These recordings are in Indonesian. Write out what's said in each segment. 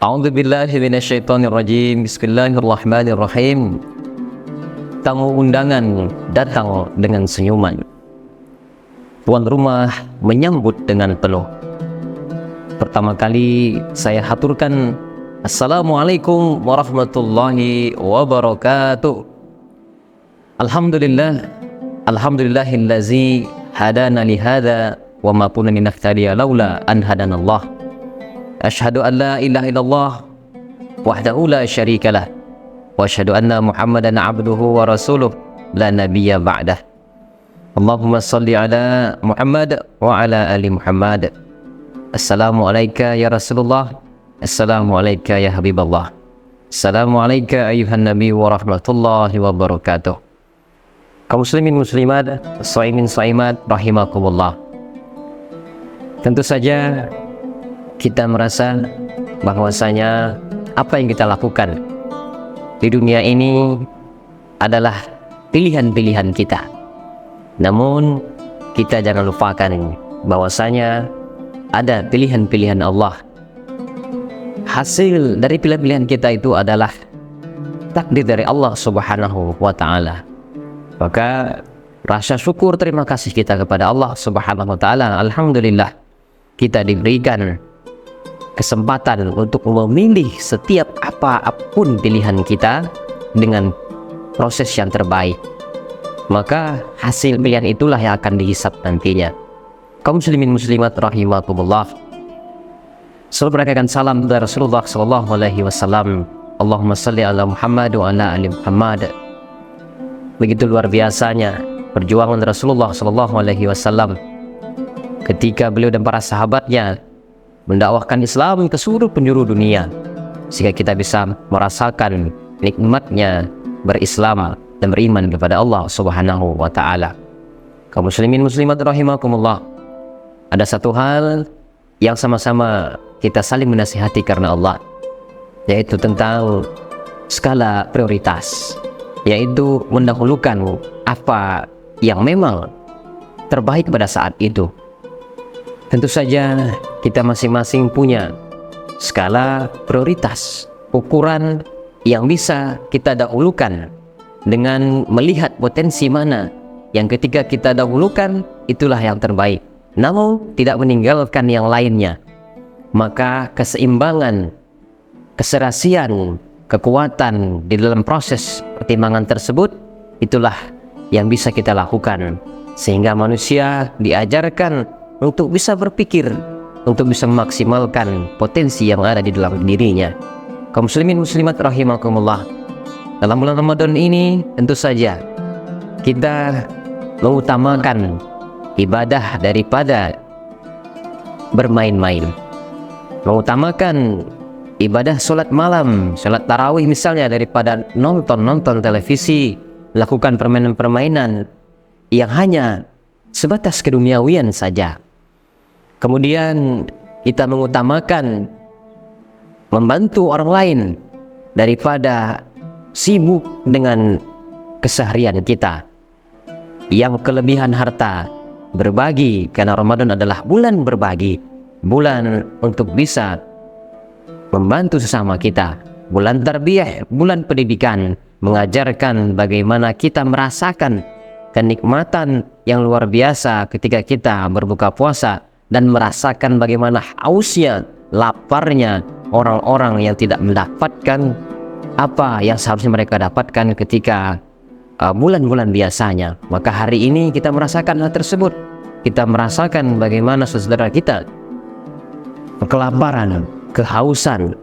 A'udzubillahi minasyaitonirrajim. Bismillahirrahmanirrahim. Tamu undangan datang dengan senyuman. Tuan rumah menyambut dengan penuh. Pertama kali saya haturkan Assalamualaikum warahmatullahi wabarakatuh. Alhamdulillahillazi hadana lihada wa ma kunna linahtadiya laula an hadanallah. Asyhadu an la ilaha illallah wahdahu la syarikalah wa asyhadu anna Muhammadan abduhu wa rasuluh la nabiyya ba'dah. Allahumma salli ala Muhammad wa ala ali Muhammad. Assalamu alayka ya Rasulullah. Assalamu alayka ya Habiballah. Assalamu alayka ayuhan nabi wa rahmatullahi wa barakatuh. Kaum muslimin muslimat, shaimin shaimat rahimakumullah. Tentu saja kita merasa bahwasanya apa yang kita lakukan di dunia ini adalah pilihan-pilihan kita. Namun kita jangan lupakan bahwasanya ada pilihan-pilihan Allah. Hasil dari pilihan-pilihan kita itu adalah takdir dari Allah Subhanahu wa ta'ala. Maka rasa syukur terima kasih kita kepada Allah Subhanahu wa ta'ala. Alhamdulillah kita diberikan kesempatan untuk memilih setiap apapun pilihan kita dengan proses yang terbaik. Maka hasil pilihan itulah yang akan dihisab nantinya. Kaum muslimin muslimat rahimakumullah. Selalu berikan salam kepada Rasulullah sallallahu alaihi wasallam. Allahumma shalli ala Muhammad wa ala ali Muhammad. Begitu luar biasanya perjuangan Rasulullah sallallahu alaihi wasallam ketika beliau dan para sahabatnya mendakwahkan Islam ke seluruh penjuru dunia, sehingga kita bisa merasakan nikmatnya berislam dan beriman kepada Allah Subhanahu wa ta'ala. Kaum muslimin muslimat rahimakumullah, ada satu hal yang sama-sama kita saling menasihati karena Allah, yaitu tentang skala prioritas, yaitu mendahulukan apa yang memang terbaik pada saat itu. Tentu saja kita masing-masing punya skala prioritas, ukuran yang bisa kita dahulukan dengan melihat potensi mana yang ketika kita dahulukan itulah yang terbaik, namun tidak meninggalkan yang lainnya. Maka keseimbangan, keserasian, kekuatan di dalam proses pertimbangan tersebut itulah yang bisa kita lakukan, sehingga manusia diajarkan untuk bisa berpikir, untuk bisa memaksimalkan potensi yang ada di dalam dirinya. Kaum muslimin muslimat rahimakumullah, dalam bulan Ramadan ini tentu saja kita mengutamakan ibadah daripada bermain-main, mengutamakan ibadah sholat malam, sholat tarawih misalnya, daripada nonton televisi, lakukan permainan-permainan yang hanya sebatas keduniawian saja. Kemudian kita mengutamakan membantu orang lain daripada sibuk dengan keseharian kita. Yang kelebihan harta, berbagi, karena Ramadan adalah bulan berbagi, bulan untuk bisa membantu sesama kita, bulan tarbiyah, bulan pendidikan, mengajarkan bagaimana kita merasakan kenikmatan yang luar biasa ketika kita berbuka puasa, dan merasakan bagaimana hausnya, laparnya orang-orang yang tidak mendapatkan apa yang seharusnya mereka dapatkan ketika bulan-bulan biasanya. Maka hari ini kita merasakan hal tersebut. Kita merasakan bagaimana saudara kita kelaparan, kehausan,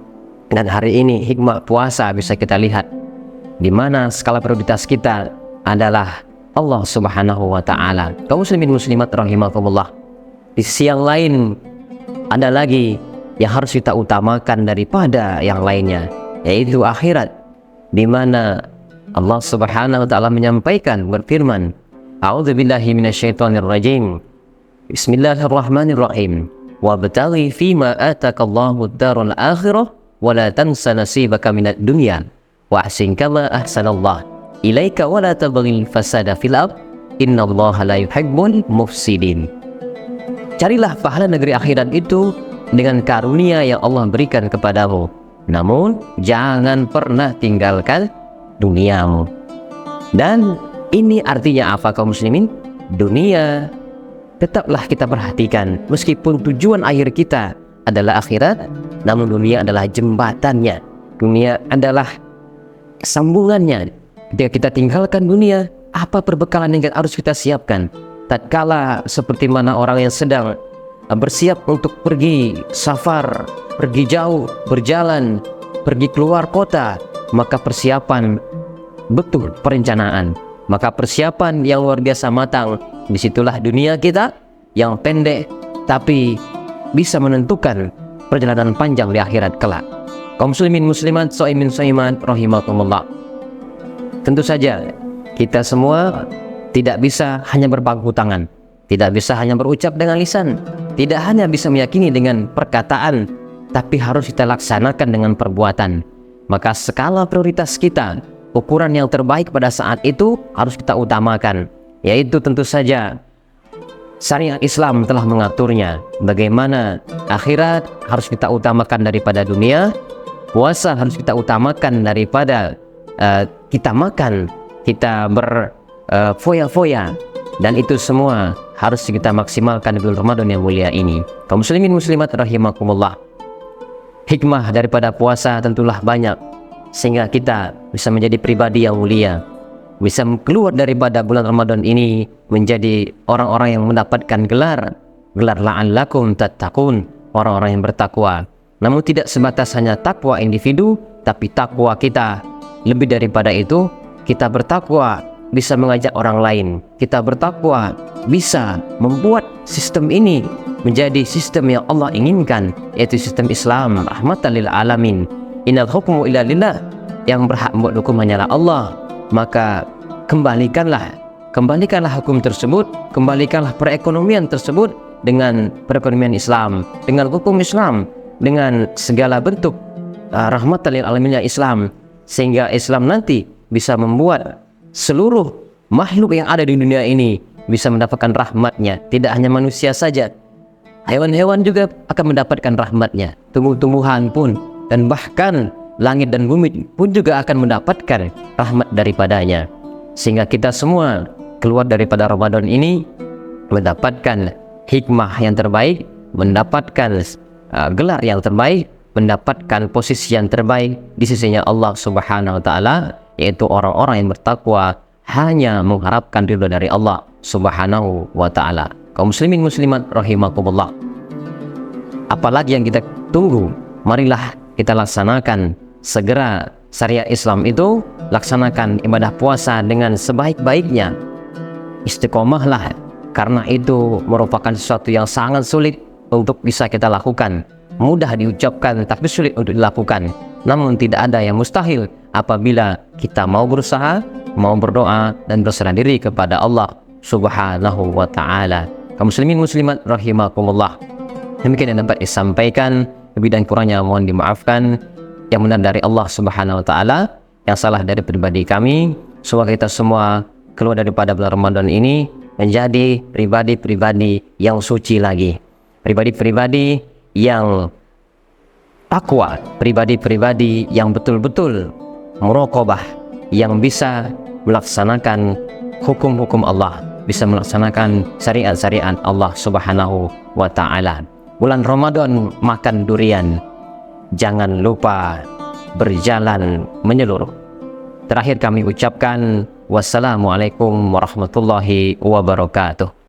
dan hari ini hikmah puasa bisa kita lihat di mana skala prioritas kita adalah Allah Subhanahu wa ta'ala. Kaum muslimin muslimat rahimakumullah, di sisi yang lain ada lagi yang harus kita utamakan daripada yang lainnya, yaitu akhirat, di mana Allah Subhanahu wa ta'ala menyampaikan, berfirman, A'udzubillahi minasyaitonirrajim. Bismillahirrahmanirrahim. Wabtaghi fima atakallahu ad-darul akhirah wa la tansa nasibaka minad dunya wa ahsin kama ahsanallah ilaika wa la tabghil fasada fil ard innallaha la yuhibbul mufsidin. Carilah pahala negeri akhirat itu dengan karunia yang Allah berikan kepadamu, namun jangan pernah tinggalkan duniamu. Dan ini artinya apa kaum muslimin? Dunia tetaplah kita perhatikan, meskipun tujuan akhir kita adalah akhirat, namun dunia adalah jembatannya, dunia adalah sambungannya. Ketika kita tinggalkan dunia, apa perbekalan yang harus kita siapkan? Tatkala seperti mana orang yang sedang bersiap untuk pergi safar, pergi jauh, berjalan, pergi keluar kota, maka persiapan betul, perencanaan, maka persiapan yang luar biasa matang. Disitulah dunia kita yang pendek tapi bisa menentukan perjalanan panjang di akhirat kelak. Kaum muslimin muslimat, shaimin shaimat rahimakumullah. Tentu saja kita semua tidak bisa hanya berpangku tangan, tidak bisa hanya berucap dengan lisan, tidak hanya bisa meyakini dengan perkataan, tapi harus kita laksanakan dengan perbuatan. Maka skala prioritas kita, ukuran yang terbaik pada saat itu harus kita utamakan, yaitu tentu saja syariat Islam telah mengaturnya. Bagaimana akhirat harus kita utamakan daripada dunia, puasa harus kita utamakan daripada kita makan, kita berfoya-foya, dan itu semua harus kita maksimalkan di bulan Ramadan yang mulia ini. Kaum muslimin muslimat rahimakumullah, hikmah daripada puasa tentulah banyak, sehingga kita bisa menjadi pribadi yang mulia, bisa keluar daripada bulan Ramadan ini menjadi orang-orang yang mendapatkan gelar la'allakum tattaqun, orang-orang yang bertakwa. Namun tidak sebatas hanya takwa individu, tapi takwa kita lebih daripada itu. Kita bertakwa bisa mengajak orang lain, kita bertakwa bisa membuat sistem ini menjadi sistem yang Allah inginkan, yaitu sistem Islam rahmatan lil alamin. Innal hukmu illa lillah, yang berhak membuat hukum hanyalah Allah. Maka kembalikanlah hukum tersebut, kembalikanlah perekonomian tersebut dengan perekonomian Islam, dengan hukum Islam, dengan segala bentuk rahmatan lil alaminnya Islam, sehingga Islam nanti bisa membuat seluruh makhluk yang ada di dunia ini bisa mendapatkan rahmatnya. Tidak hanya manusia saja, hewan-hewan juga akan mendapatkan rahmatnya, tumbuh-tumbuhan pun, dan bahkan langit dan bumi pun juga akan mendapatkan rahmat daripadanya. Sehingga kita semua keluar daripada Ramadan ini mendapatkan hikmah yang terbaik, mendapatkan gelar yang terbaik, mendapatkan posisi yang terbaik di sisinya Allah Subhanahu wa Ta'ala, yaitu orang-orang yang bertakwa hanya mengharapkan ridha dari Allah Subhanahu wa Ta'ala. Kaum muslimin muslimat rahimakumullah, apalagi yang kita tunggu? Marilah kita laksanakan segera syariat Islam itu, laksanakan ibadah puasa dengan sebaik-baiknya, istiqomahlah, karena itu merupakan sesuatu yang sangat sulit untuk bisa kita lakukan. Mudah diucapkan tapi sulit untuk dilakukan. Namun tidak ada yang mustahil apabila kita mau berusaha, mau berdoa, dan berserah diri kepada Allah Subhanahu wa Ta'ala. Kaum muslimin muslimat rahimakumullah, demikian yang dapat disampaikan. Lebih dan kurangnya mohon dimaafkan. Yang benar dari Allah Subhanahu wa Ta'ala, yang salah dari pribadi kami. Semoga kita semua keluar daripada bulan Ramadan ini menjadi pribadi-pribadi yang suci lagi, pribadi-pribadi yang takwa, pribadi-pribadi yang betul-betul muraqabah, yang bisa melaksanakan hukum-hukum Allah, bisa melaksanakan syariat-syariat Allah Subhanahu wa Ta'ala. Bulan Ramadan makan durian, jangan lupa berjalan menyeluruh. Terakhir kami ucapkan wassalamualaikum warahmatullahi wabarakatuh.